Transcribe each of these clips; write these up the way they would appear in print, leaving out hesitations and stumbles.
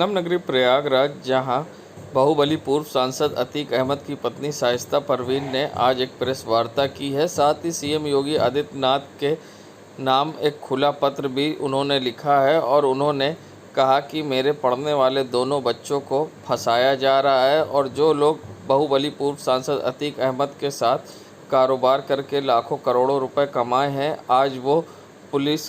संगम नगरी प्रयागराज, जहां बाहुबली पूर्व सांसद अतीक अहमद की पत्नी शाइस्ता परवीन ने आज एक प्रेस वार्ता की है। साथ ही सीएम योगी आदित्यनाथ के नाम एक खुला पत्र भी उन्होंने लिखा है और उन्होंने कहा कि मेरे पढ़ने वाले दोनों बच्चों को फंसाया जा रहा है और जो लोग बाहुबली पूर्व सांसद अतीक अहमद के साथ कारोबार करके लाखों करोड़ों रुपए कमाए हैं, आज वो पुलिस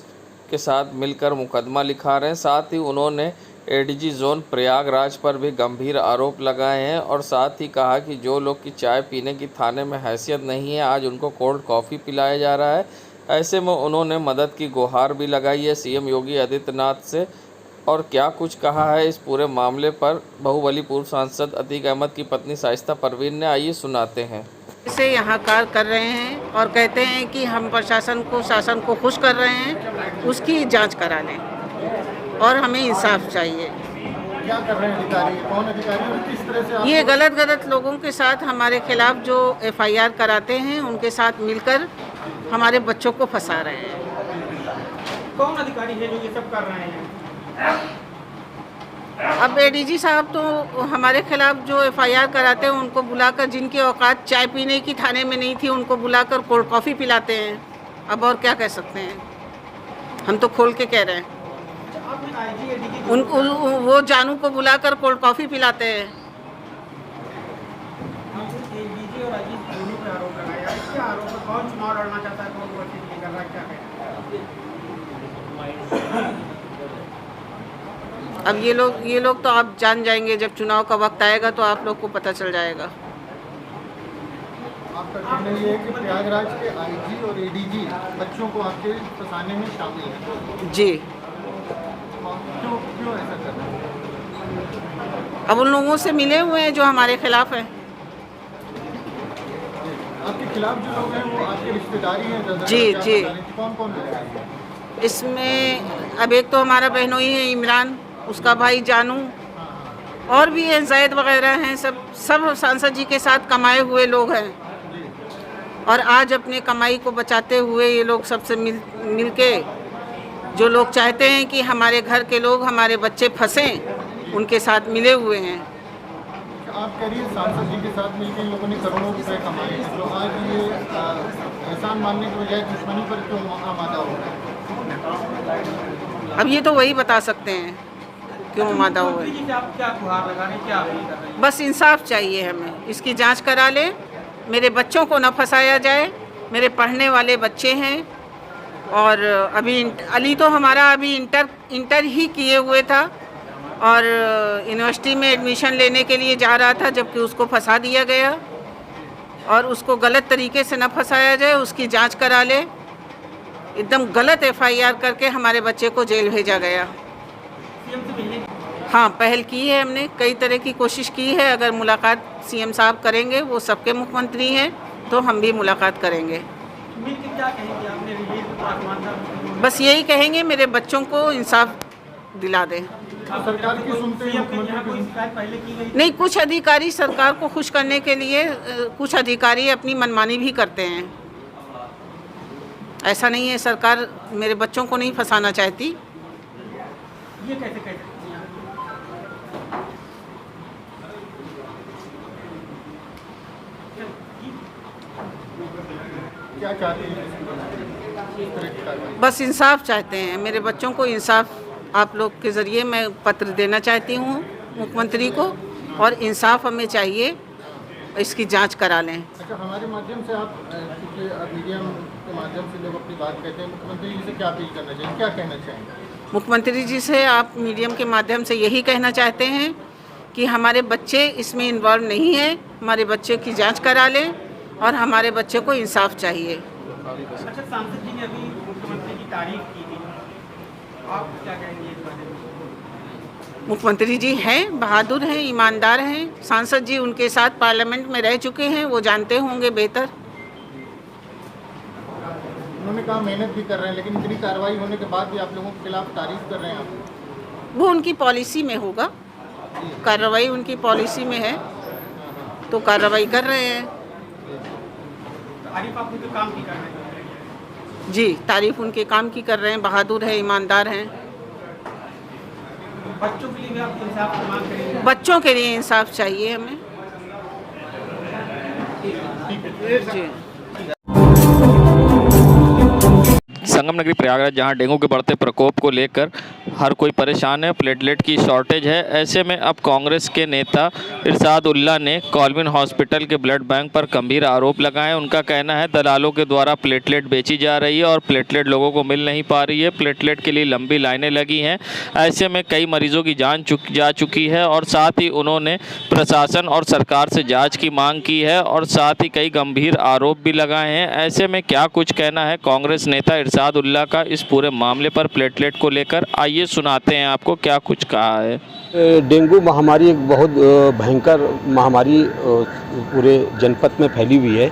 के साथ मिलकर मुकदमा लिखा रहे हैं। साथ ही उन्होंने एडीजी जोन प्रयागराज पर भी गंभीर आरोप लगाए हैं और साथ ही कहा कि जो लोग की चाय पीने की थाने में हैसियत नहीं है, आज उनको कोल्ड कॉफ़ी पिलाया जा रहा है। ऐसे में उन्होंने मदद की गुहार भी लगाई है सीएम योगी आदित्यनाथ से। और क्या कुछ कहा है इस पूरे मामले पर बाहुबली पूर्व सांसद अतीक अहमद की पत्नी शाइस्ता परवीन ने, आइए सुनाते हैं। से यहाँ कार्य कर रहे हैं और कहते हैं कि हम शासन को खुश कर रहे हैं, उसकी जांच करा लें और हमें इंसाफ चाहिए। क्या कर रहे हैं अधिकारी, कौन अधिकारी और किस तरह से ये गलत लोगों के साथ हमारे खिलाफ जो एफआईआर कराते हैं उनके साथ मिलकर हमारे बच्चों को फंसा रहे हैं। कौन अधिकारी है जो ये सब कर रहे हैं? अब एडीजी साहब तो हमारे खिलाफ जो एफआईआर कराते हैं उनको बुलाकर, जिनकी औकात चाय पीने की थाने में नहीं थी, उनको बुलाकर कोल्ड कॉफ़ी पिलाते हैं। अब और क्या कह सकते हैं, हम तो खोल के कह रहे हैं। उनको वो जानू को बुलाकर कोल्ड कॉफ़ी पिलाते हैं। अब ये लोग तो आप जान जाएंगे, जब चुनाव का वक्त आएगा तो आप लोग को पता चल जाएगा। आपका कहना ये है कि प्रयागराज के आईजी और एडीजी बच्चों को आपके फंसाने में शामिल है? जी। क्यों ऐसा कर रहे हैं? अब उन लोगों से मिले हुए हैं जो हमारे खिलाफ हैं। आपके खिलाफ जो लोग हैं वो आपके रिश्तेदारी हैं? जी। कौन है इसमें? अब एक तो हमारा बहनोई है इमरान, उसका भाई जानू, और भी हैं जैद वगैरह हैं। सब सांसद जी के साथ कमाए हुए लोग हैं और आज अपने कमाई को बचाते हुए ये लोग सबसे मिल के जो लोग चाहते हैं कि हमारे घर के लोग, हमारे बच्चे फंसें, उनके साथ मिले हुए हैं। आप कह रही हैं सांसद जी के साथ मिलकर लोगों ने करोड़ों रुपए कमाए हैं, तो आज ये एहसान मानने की बजाय दुश्मनी पर क्यों आमादा हो रहा है? अब ये तो वही बता सकते हैं क्यों आमादा हुए। बस इंसाफ चाहिए हमें, इसकी जांच करा ले, मेरे बच्चों को न फंसाया जाए। मेरे पढ़ने वाले बच्चे हैं और अभी अली तो हमारा अभी इंटर ही किए हुए था और यूनिवर्सिटी में एडमिशन लेने के लिए जा रहा था, जबकि उसको फंसा दिया गया। और उसको गलत तरीके से न फंसाया जाए, उसकी जांच करा ले। एकदम गलत एफआईआर करके हमारे बच्चे को जेल भेजा गया। हाँ, पहल की है हमने, कई तरह की कोशिश की है। अगर मुलाकात सीएम साहब करेंगे, वो सबके मुख्यमंत्री हैं, तो हम भी मुलाकात करेंगे। क्या कहेंगे आपने? बस यही कहेंगे, मेरे बच्चों को इंसाफ दिला दें। सरकार की सुनते हैं पहले की गई? नहीं, कुछ अधिकारी सरकार को खुश करने के लिए कुछ अधिकारी अपनी मनमानी भी करते हैं। ऐसा नहीं है सरकार मेरे बच्चों को नहीं फंसाना चाहती। ये कैसे कह सकती हैं आप? क्या चाहते हैं? बस इंसाफ चाहते हैं, मेरे बच्चों को इंसाफ आप लोग के ज़रिए मैं पत्र देना चाहती हूँ मुख्यमंत्री को, और इंसाफ हमें चाहिए, इसकी जांच करा लें। अच्छा, हमारे माध्यम से आप मीडिया के माध्यम से लोग अपनी बात कहते हैं, मुख्यमंत्री जी से क्या अपील करना चाहिए, क्या कहना चाहेंगे? मुख्यमंत्री जी से आप मीडियम के माध्यम से यही कहना चाहते हैं कि हमारे बच्चे इसमें इन्वॉल्व नहीं हैं, हमारे बच्चे की जांच करा लें और हमारे बच्चे को इंसाफ चाहिए। अच्छा, सांसद जी ने अभी मुख्यमंत्री की तारीफ की थी, आप क्या कहेंगे इस बारे में? मुख्यमंत्री जी हैं, बहादुर हैं, ईमानदार हैं। सांसद जी उनके साथ पार्लियामेंट में रह चुके हैं, वो जानते होंगे बेहतर। उन्होंने कहा मेहनत भी कर रहे हैं, लेकिन इतनी कार्रवाई होने के बाद भी आप लोगों के खिलाफ तारीफ कर रहे हैं आप? वो उनकी पॉलिसी में होगा, कार्रवाई उनकी पॉलिसी में है तो कार्रवाई कर रहे हैं। तारीफ आप उनके काम की कर रहे हैं? जी, तारीफ उनके काम की कर रहे हैं, बहादुर है, ईमानदार हैं। बच्चों के लिए भी आप इंसाफ की मांग करेंगे? बच्चों के लिए इंसाफ चाहिए हमें जी। संगम नगरी प्रयागराज जहां डेंगू के बढ़ते प्रकोप को लेकर हर कोई परेशान है, प्लेटलेट की शॉर्टेज है। ऐसे में अब कांग्रेस के नेता इरशाद उल्ला ने कॉलविन हॉस्पिटल के ब्लड बैंक पर गंभीर आरोप लगाए। उनका कहना है दलालों के द्वारा प्लेटलेट बेची जा रही है और प्लेटलेट लोगों को मिल नहीं पा रही है। प्लेटलेट के लिए लंबी लाइनें लगी हैं। ऐसे में कई मरीजों की जान जा चुकी है और साथ ही उन्होंने प्रशासन और सरकार से जाँच की मांग की है और साथ ही कई गंभीर आरोप भी लगाए हैं। ऐसे में क्या कुछ कहना है कांग्रेस नेता इरशाद उल्ला का इस पूरे मामले पर प्लेटलेट को लेकर, आइए सुनाते हैं आपको क्या कुछ कहा है। डेंगू महामारी एक बहुत भयंकर महामारी पूरे जनपद में फैली हुई है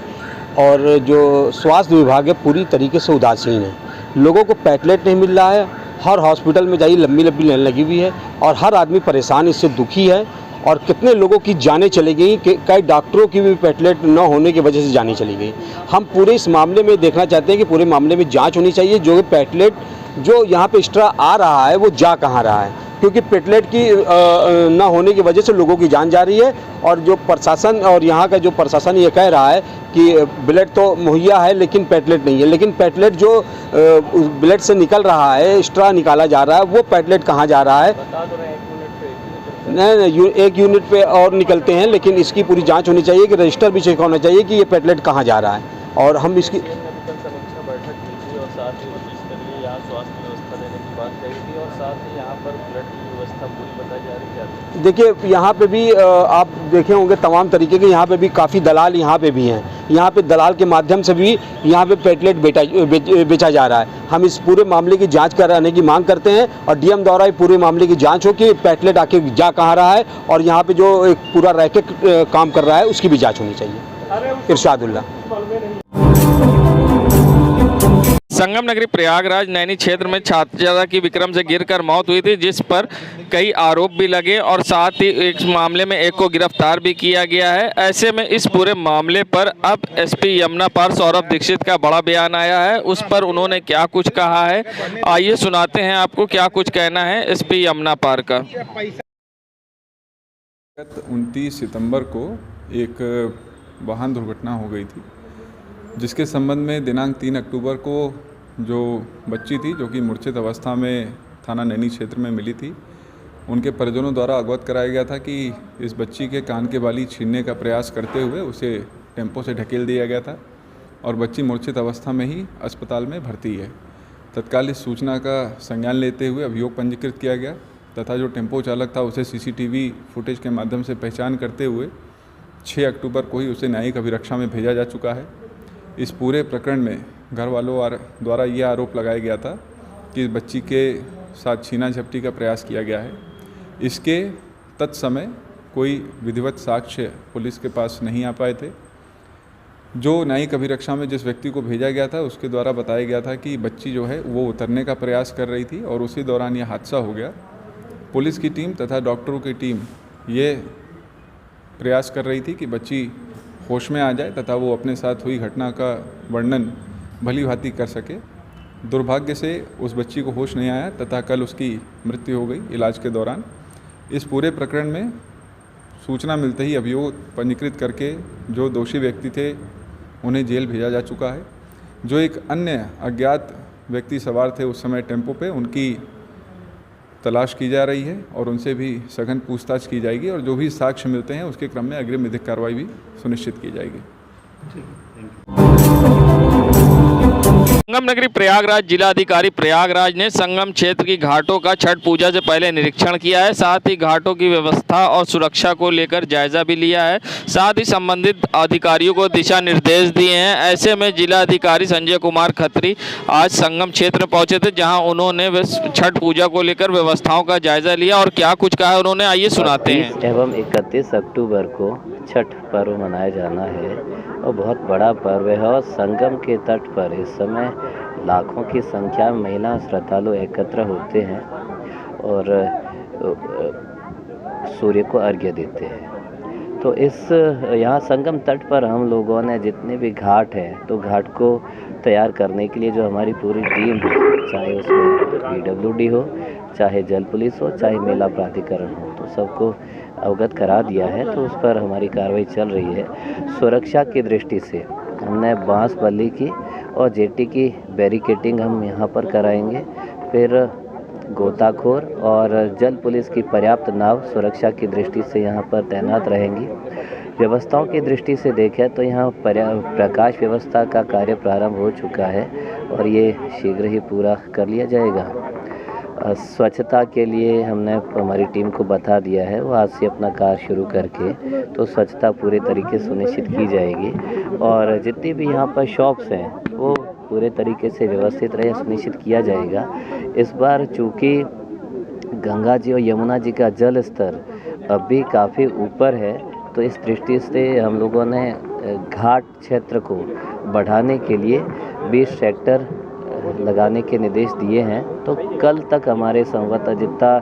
और जो स्वास्थ्य विभाग है पूरी तरीके से उदासीन है। लोगों को प्लेटलेट नहीं मिल रहा है, हर हॉस्पिटल में जाइए लंबी लंबी लाइन लगी हुई है और हर आदमी परेशान इससे दुखी है और कितने लोगों की जानें चली गई, कई डॉक्टरों की भी प्लेटलेट न होने की वजह से जानें चली गई। हम पूरे इस मामले में देखना चाहते हैं कि पूरे मामले में जांच होनी चाहिए। जो प्लेटलेट जो यहाँ पे एक्स्ट्रा आ रहा है वो जा कहाँ रहा है, क्योंकि प्लेटलेट की न होने की वजह से लोगों की जान जा रही है और जो प्रशासन और यहाँ का जो प्रशासन ये कह रहा है कि ब्लड तो मुहैया है लेकिन प्लेटलेट नहीं है, लेकिन प्लेटलेट जो ब्लड से निकल रहा है, एक्स्ट्रा निकाला जा रहा है, वो प्लेटलेट कहाँ जा रहा है? नहीं, एक यूनिट पे और निकलते हैं, लेकिन इसकी पूरी जांच होनी चाहिए कि रजिस्टर भी चेक होना चाहिए कि ये प्लेटलेट कहाँ जा रहा है। और हम इसकी समीक्षा बैठक की थी और साथ ही रजिस्टर के लिए यहाँ स्वास्थ्य व्यवस्था देने की बात कही थी और साथ ही यहाँ पर ब्लड की व्यवस्था पूरी बताई जा रही है। देखिए यहाँ पे भी आप देखे होंगे तमाम तरीके के, यहाँ पे भी काफ़ी दलाल यहाँ पे भी हैं। यहाँ पे दलाल के माध्यम से भी यहाँ पे प्लेटलेट बेचा जा रहा है। हम इस पूरे मामले की जांच कराने की मांग करते हैं और डीएम द्वारा ये पूरे मामले की जांच हो कि प्लेटलेट आखिर जा कहाँ रहा है और यहाँ पे जो एक पूरा रैकेट काम कर रहा है उसकी भी जाँच होनी चाहिए। इरशाद उल्ला। संगम नगरी प्रयागराज नैनी क्षेत्र में छात्रा की विक्रम से गिरकर मौत हुई थी, जिस पर कई आरोप भी लगे और साथ ही एक मामले में एक को गिरफ्तार भी किया गया है। ऐसे में इस पूरे मामले पर अब एसपी यमुना पार सौरभ दीक्षित का बड़ा बयान आया है। उस पर उन्होंने क्या कुछ कहा है, आइए सुनाते हैं आपको क्या कुछ कहना है एसपी यमुना पार का। 29 सितंबर को एक वाहन दुर्घटना हो गई थी, जिसके संबंध में दिनांक 3 अक्टूबर को जो बच्ची थी जो कि मूर्छित अवस्था में थाना नैनी क्षेत्र में मिली थी, उनके परिजनों द्वारा अवगत कराया गया था कि इस बच्ची के कान के बाली छीनने का प्रयास करते हुए उसे टेम्पो से ढकेल दिया गया था और बच्ची मूर्छित अवस्था में ही अस्पताल में भर्ती है। तत्काल इस सूचना का संज्ञान लेते हुए अभियोग पंजीकृत किया गया तथा जो टेम्पो चालक था उसे सीसीटीवी फुटेज के माध्यम से पहचान करते हुए 6 अक्टूबर को ही उसे न्यायिक अभिरक्षा में भेजा जा चुका है। इस पूरे प्रकरण में घर वालों द्वारा ये आरोप लगाया गया था कि इस बच्ची के साथ छीना झपटी का प्रयास किया गया है। इसके तत्समय कोई विधिवत साक्ष्य पुलिस के पास नहीं आ पाए थे। जो न्यायिक अभिरक्षा में जिस व्यक्ति को भेजा गया था उसके द्वारा बताया गया था कि बच्ची जो है वो उतरने का प्रयास कर रही थी और उसी दौरान यह हादसा हो गया। पुलिस की टीम तथा डॉक्टरों की टीम ये प्रयास कर रही थी कि बच्ची होश में आ जाए तथा वो अपने साथ हुई घटना का वर्णन भली भांति कर सके। दुर्भाग्य से उस बच्ची को होश नहीं आया तथा कल उसकी मृत्यु हो गई इलाज के दौरान। इस पूरे प्रकरण में सूचना मिलते ही अभियोग पंजीकृत करके जो दोषी व्यक्ति थे उन्हें जेल भेजा जा चुका है। जो एक अन्य अज्ञात व्यक्ति सवार थे उस समय टेम्पो पे, उनकी तलाश की जा रही है और उनसे भी सघन पूछताछ की जाएगी और जो भी साक्ष्य मिलते हैं उसके क्रम में अग्रिम विधिक कार्रवाई भी सुनिश्चित की जाएगी। संगम नगरी प्रयागराज जिलाधिकारी प्रयागराज ने संगम क्षेत्र की घाटों का छठ पूजा से पहले निरीक्षण किया है। साथ ही घाटों की व्यवस्था और सुरक्षा को लेकर जायजा भी लिया है। साथ ही संबंधित अधिकारियों को दिशा निर्देश दिए हैं। ऐसे में जिलाधिकारी संजय कुमार खत्री आज संगम क्षेत्र में पहुंचे थे, जहां उन्होंने छठ पूजा को लेकर व्यवस्थाओं का जायजा लिया और क्या कुछ कहा उन्होंने, आइए सुनाते हैं। एवं 31 अक्टूबर को छठ पर्व मनाया जाना है और बहुत बड़ा पर्व है और संगम के तट पर इस समय लाखों की संख्या में महिला श्रद्धालु एकत्र होते हैं और सूर्य को अर्घ्य देते हैं। तो इस यहाँ संगम तट पर हम लोगों ने जितने भी घाट हैं तो घाट को तैयार करने के लिए जो हमारी पूरी टीम है, चाहे उसमें PWD हो चाहे जल पुलिस हो चाहे मेला प्राधिकरण हो, तो सबको अवगत करा दिया है। तो उस पर हमारी कार्रवाई चल रही है। सुरक्षा की दृष्टि से हमने बांस बल्ली की और जेटी की बैरिकेडिंग हम यहाँ पर कराएंगे। फिर गोताखोर और जल पुलिस की पर्याप्त नाव सुरक्षा की दृष्टि से यहाँ पर तैनात रहेंगी। व्यवस्थाओं की दृष्टि से देखें तो यहाँ प्रकाश व्यवस्था का कार्य प्रारंभ हो चुका है और ये शीघ्र ही पूरा कर लिया जाएगा। स्वच्छता के लिए हमने हमारी टीम को बता दिया है, वो आज से अपना कार्य शुरू करके तो स्वच्छता पूरे तरीके से सुनिश्चित की जाएगी और जितनी भी यहाँ पर शॉप्स हैं वो पूरे तरीके से व्यवस्थित रहे, सुनिश्चित किया जाएगा। इस बार चूँकि गंगा जी और यमुना जी का जल स्तर अभी काफ़ी ऊपर है, तो इस दृष्टि से हम लोगों ने घाट क्षेत्र को बढ़ाने के लिए 20 ट्रैक्टर लगाने के निर्देश दिए हैं। तो कल तक हमारे संभवतः जितना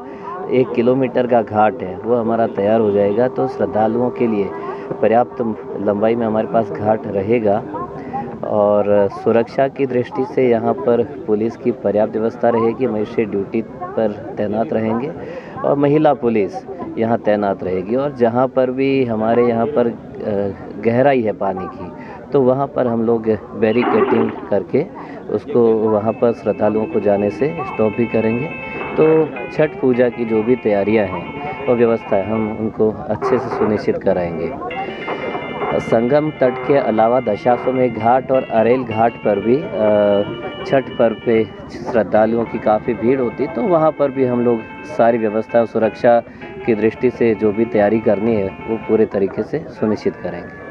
1 किलोमीटर का घाट है वो हमारा तैयार हो जाएगा। तो श्रद्धालुओं के लिए पर्याप्त लंबाई में हमारे पास घाट रहेगा और सुरक्षा की दृष्टि से यहाँ पर पुलिस की पर्याप्त व्यवस्था रहेगी। मजिस्ट्रेट ड्यूटी पर तैनात रहेंगे और महिला पुलिस यहाँ तैनात रहेगी। और जहाँ पर भी हमारे यहाँ पर गहराई है पानी की, तो वहाँ पर हम लोग बैरिकेडिंग करके उसको वहाँ पर श्रद्धालुओं को जाने से स्टॉप भी करेंगे। तो छठ पूजा की जो भी तैयारियाँ हैं और व्यवस्था है हम उनको अच्छे से सुनिश्चित कराएंगे। संगम तट के अलावा दशाश्वमेध घाट और अरेल घाट पर भी छठ पर्व पे श्रद्धालुओं की काफ़ी भीड़ होती, तो वहाँ पर भी हम लोग सारी व्यवस्था सुरक्षा की दृष्टि से जो भी तैयारी करनी है वो पूरे तरीके से सुनिश्चित करेंगे।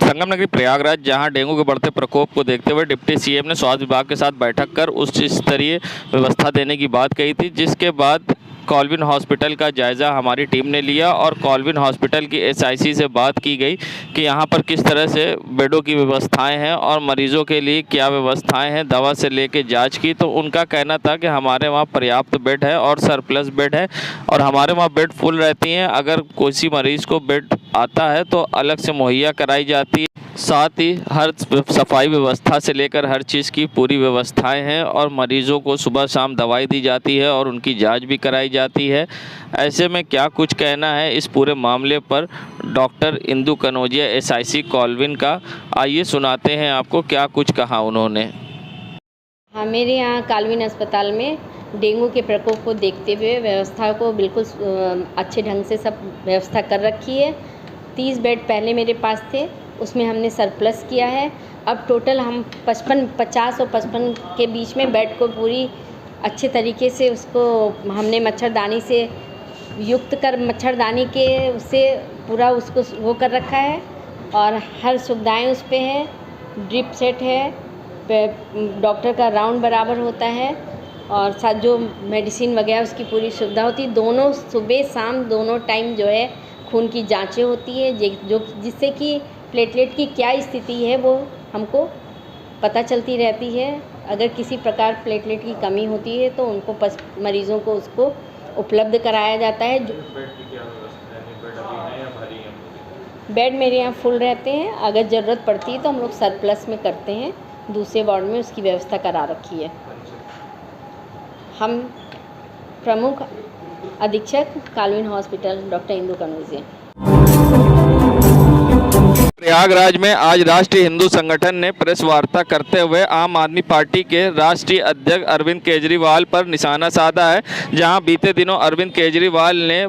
संगम नगरी प्रयागराज, जहां डेंगू के बढ़ते प्रकोप को देखते हुए डिप्टी सीएम ने स्वास्थ्य विभाग के साथ बैठक कर उच्च स्तरीय व्यवस्था देने की बात कही थी, जिसके बाद कॉल्विन हॉस्पिटल का जायज़ा हमारी टीम ने लिया और कॉल्विन हॉस्पिटल की एसआईसी से बात की गई कि यहाँ पर किस तरह से बेडों की व्यवस्थाएं हैं और मरीज़ों के लिए क्या व्यवस्थाएं हैं, दवा से लेके जांच की। तो उनका कहना था कि हमारे वहाँ पर्याप्त बेड है और सरप्लस बेड है और हमारे वहाँ बेड फुल रहती हैं। अगर किसी मरीज़ को बेड आता है तो अलग से मुहैया कराई जाती है। साथ ही हर सफाई व्यवस्था से लेकर हर चीज़ की पूरी व्यवस्थाएं हैं और मरीज़ों को सुबह शाम दवाई दी जाती है और उनकी जांच भी कराई जाती है। ऐसे में क्या कुछ कहना है इस पूरे मामले पर doctor Indu Kanaujia SIC Colvin का, आइए सुनाते हैं आपको क्या कुछ कहा उन्होंने। हाँ, मेरे यहाँ कॉल्विन अस्पताल में डेंगू के प्रकोप को देखते हुए व्यवस्था को बिल्कुल अच्छे ढंग से सब व्यवस्था कर रखी है। 30 बेड पहले मेरे पास थे, उसमें हमने सरप्लस किया है। अब टोटल हम 50 और 55 के बीच में बेड को पूरी अच्छे तरीके से उसको हमने मच्छरदानी से युक्त कर मच्छरदानी के उससे पूरा उसको वो कर रखा है और हर सुविधाएं उस पे है। ड्रिप सेट है, डॉक्टर का राउंड बराबर होता है और साथ जो मेडिसिन वगैरह उसकी पूरी सुविधा होती है। दोनों सुबह शाम दोनों टाइम जो है खून की जांचें होती है, जो जिससे कि प्लेटलेट की क्या स्थिति है वो हमको पता चलती रहती है। अगर किसी प्रकार प्लेटलेट की कमी होती है तो उनको मरीज़ों को उसको उपलब्ध कराया जाता है। बेड मेरे यहाँ फुल रहते हैं, अगर ज़रूरत पड़ती है तो हम लोग सरप्लस में करते हैं, दूसरे वार्ड में उसकी व्यवस्था करा रखी है। हम प्रमुख अधीक्षक Colvin hospital doctor Indu Kanaujia. Prayagraj में आज राष्ट्रीय हिंदू संगठन ने प्रेस वार्ता करते हुए आम आदमी पार्टी के राष्ट्रीय अध्यक्ष अरविंद केजरीवाल पर निशाना साधा है, जहां बीते दिनों अरविंद केजरीवाल ने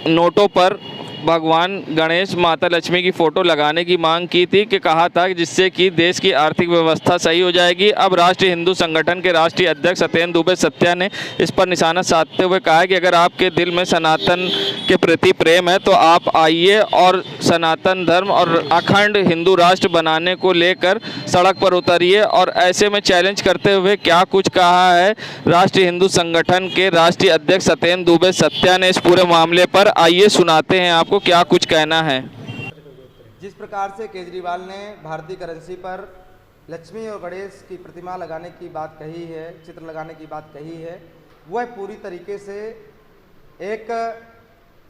नोटों पर भगवान गणेश, माता लक्ष्मी की फ़ोटो लगाने की मांग की थी कि कहा था जिससे कि देश की आर्थिक व्यवस्था सही हो जाएगी। अब राष्ट्रीय हिंदू संगठन के राष्ट्रीय अध्यक्ष सत्येंद्र दुबे सत्या ने इस पर निशाना साधते हुए कहा है कि अगर आपके दिल में सनातन के प्रति प्रेम है तो आप आइए और सनातन धर्म और अखंड हिंदू राष्ट्र बनाने को लेकर सड़क पर उतरिए। और ऐसे में चैलेंज करते हुए क्या कुछ कहा है राष्ट्रीय हिंदू संगठन के राष्ट्रीय अध्यक्ष सत्येंद्र दुबे सत्या ने इस पूरे मामले पर, आइए सुनाते हैं आपको क्या कुछ कहना है। जिस प्रकार से केजरीवाल ने भारतीय करेंसी पर लक्ष्मी और गणेश की प्रतिमा लगाने की बात कही है, चित्र लगाने की बात कही है, वह पूरी तरीके से एक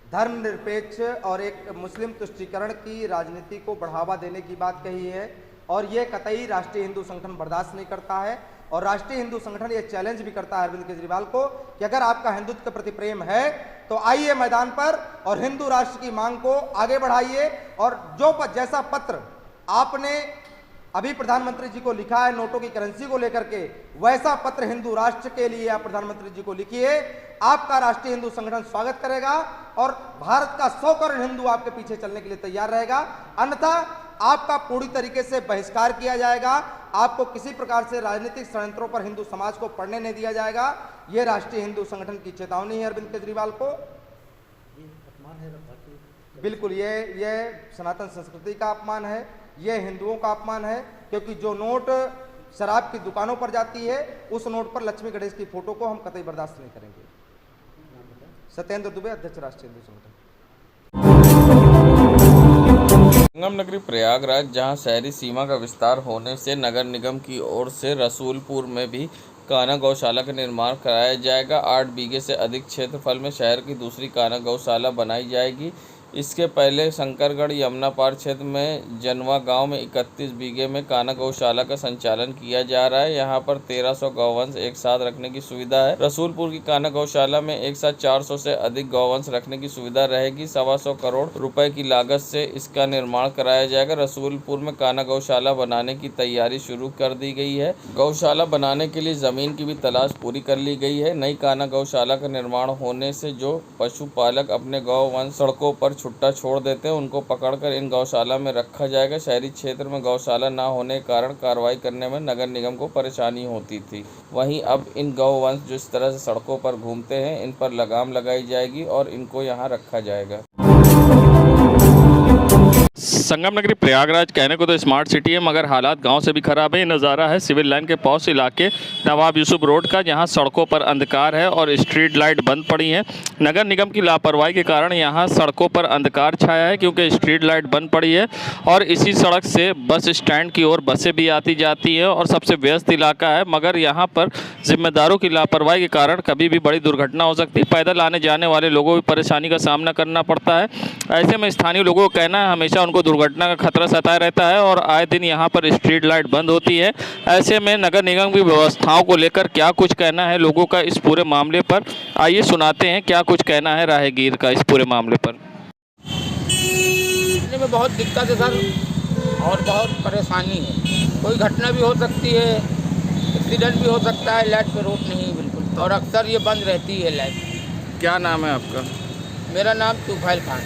धर्मनिरपेक्ष और एक मुस्लिम तुष्टीकरण की राजनीति को बढ़ावा देने की बात कही है। और ये कतई राष्ट्रीय हिंदू संगठन बर्दाश्त नहीं करता है। और राष्ट्रीय हिंदू संगठन ये चैलेंज भी करता है अरविंद केजरीवाल को कि अगर आपका हिंदुत्व के प्रति प्रेम है तो आइए मैदान पर और हिंदू राष्ट्र की मांग को आगे बढ़ाइए। और जैसा पत्र आपने अभी प्रधानमंत्री जी को लिखा है नोटों की करेंसी को लेकर के, वैसा पत्र हिंदू राष्ट्र के लिए आप प्रधानमंत्री जी को लिखिए। आपका राष्ट्रीय हिंदू संगठन स्वागत करेगा और भारत का 100 करोड़ हिंदू आपके पीछे चलने के लिए तैयार रहेगा। अन्यथा आपका पूरी तरीके से बहिष्कार किया जाएगा। आपको किसी प्रकार से राजनीतिक षड्यंत्रों पर हिंदू समाज को पढ़ने नहीं दिया जाएगा। यह राष्ट्रीय हिंदू संगठन की चेतावनी है अरविंद केजरीवाल को। बिल्कुल ये सनातन संस्कृति का अपमान है, ये हिंदुओं का अपमान है, क्योंकि जो नोट शराब की दुकानों पर जाती है उस नोट पर लक्ष्मी गणेश की फोटो को हम कतई बर्दाश्त नहीं करेंगे। सत्येंद्र दुबे, अध्यक्ष राष्ट्रीय हिंदू संगठन। संगम नगरी प्रयागराज, जहां शहरी सीमा का विस्तार होने से नगर निगम की ओर से रसूलपुर में भी कान्हा गौशाला का निर्माण कराया जाएगा। 8 बीघे से अधिक क्षेत्रफल में शहर की दूसरी कान्हा गौशाला बनाई जाएगी। इसके पहले शंकरगढ़ यमुना पार क्षेत्र में जनवा गांव में 31 बीघे में कान्हा गौशाला का संचालन किया जा रहा है। यहां पर 1300 गौवंश एक साथ रखने की सुविधा है। रसूलपुर की कान्हा गौशाला में एक साथ 400 से अधिक गौवंश रखने की सुविधा रहेगी। 125 करोड़ रुपए की लागत से इसका निर्माण कराया जाएगा। रसूलपुर में कान्हा गौशाला बनाने की तैयारी शुरू कर दी गई है। गौशाला बनाने के लिए जमीन की भी तलाश पूरी कर ली गई है। नई कान्हा गौशाला का निर्माण होने से जो पशुपालक अपने गौवंश सड़कों पर छुट्टा छोड़ देते हैं उनको पकड़कर इन गौशाला में रखा जाएगा। शहरी क्षेत्र में गौशाला न होने के कारण कार्रवाई करने में नगर निगम को परेशानी होती थी। वहीं अब इन गौवंश जो इस तरह से सड़कों पर घूमते हैं इन पर लगाम लगाई जाएगी और इनको यहाँ रखा जाएगा। संगम नगरी प्रयागराज कहने को तो स्मार्ट सिटी है, मगर हालात गांव से भी खराब है। ये नज़ारा है सिविल लाइन के पॉश इलाके नवाब यूसुफ रोड का, जहां सड़कों पर अंधकार है और स्ट्रीट लाइट बंद पड़ी हैं। नगर निगम की लापरवाही के कारण यहां सड़कों पर अंधकार छाया है, क्योंकि स्ट्रीट लाइट बंद पड़ी है और इसी सड़क से बस स्टैंड की ओर बसें भी आती जाती हैं और सबसे व्यस्त इलाका है। मगर यहाँ पर जिम्मेदारों की लापरवाही के कारण कभी भी बड़ी दुर्घटना हो सकती है। पैदल आने जाने वाले लोगों को भी परेशानी का सामना करना पड़ता है। ऐसे में स्थानीय लोगों का कहना है हमेशा उनको दुर्घटना का खतरा सताया रहता है और आए दिन यहाँ पर स्ट्रीट लाइट बंद होती है। ऐसे में नगर निगम की व्यवस्थाओं को लेकर क्या कुछ कहना है लोगों का इस पूरे मामले पर, आइए सुनाते हैं क्या कुछ कहना है राहगीर का इस पूरे मामले पर। में बहुत दिक्कत है सर और बहुत परेशानी है। कोई घटना भी हो सकती है, एक्सीडेंट भी हो सकता है। लाइट पे रोक नहीं बिल्कुल, और अक्सर ये बंद रहती है लाइट। क्या नाम है आपका? मेरा नाम तूफाइल खान।